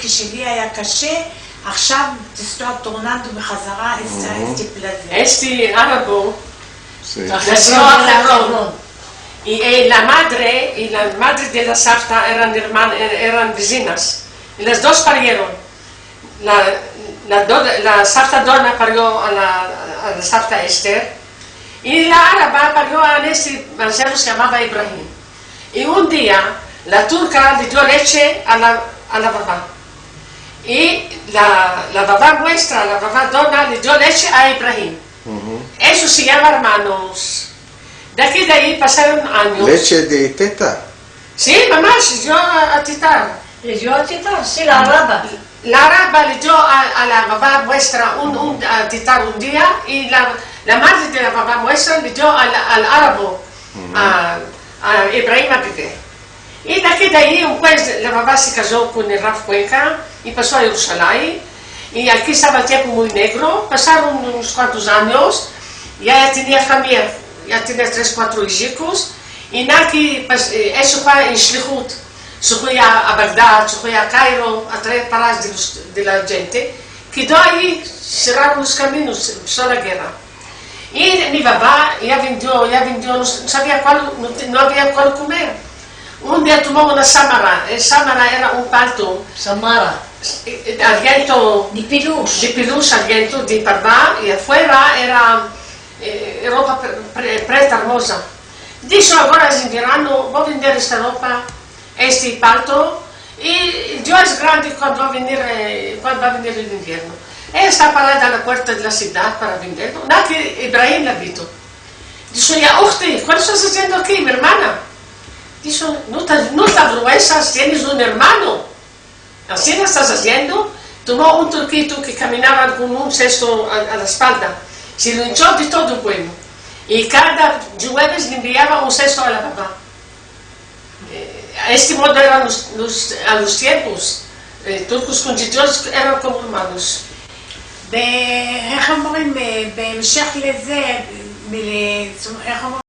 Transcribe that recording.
כשלי היה קשה, עכשיו תסתוע טורנדו בחזרה, este placer. Este árabe Sí. nació a Hebrón. Y la madre de la sarta eran vecinas. Y las dos parieron. La sarta dona parió a la sarta Esther. Y la árabe parió a este anciano que se llamaba Ibrahim. Y un día la turca le dio leche a la babá. Y la babá nuestra, la babá dona, le dio leche a Ibrahim. Eso se llama hermanos. De aquí de ahí pasaron años. ¿Leche de teta? Sí, mamá, se dio a titar. Le dio a titar, sí, la araba. La araba le dio a la babá nuestra a titar un día y la madre de la babá nuestra le dio al árabe, a Ibrahim a beber. Y de aquí de ahí, pues, la babá se casó con el Rav Cuenca y pasó a Jerusalén. Y aquí estaba el tiempo muy negro, pasaron unos cuantos años, ya tenía familia, ya tenía 3, 4 hijos, y aquí, pues, eso fue en Shlichut, se fue a Bagdad, se fue a Cairo, a traer palabras de la gente, quedó ahí, cerraron los caminos, empezó la guerra. Y mi papá ya vendió, no sabía cuál, no había cuál comer. Un día tomó una samara, el samara era un palto. Samara. Argento Di Pilush, argento de parvá, y afuera era ropa preta hermosa. Dijo, ahora es invierno, voy a vender esta ropa, este palto, y Dios es grande cuando va a venir el invierno. Ella está parada a la puerta de la ciudad para venderlo. Que Ibrahim la vio. Dijo, ya, Uchti, ¿cuál estás haciendo aquí, mi hermana? Dijo, no te avergüenzas, tienes un hermano. Así lo estás haciendo. Tomó un turquito que caminaba con un cesto a la espalda. Se lo hinchó de todo el pueblo. Y cada jueves le enviaba un cesto a la papá. A este modo eran a los tiempos. Turcos con judíos eran como hermanos. איך אומרים, בהמשך לזה, איך אומרים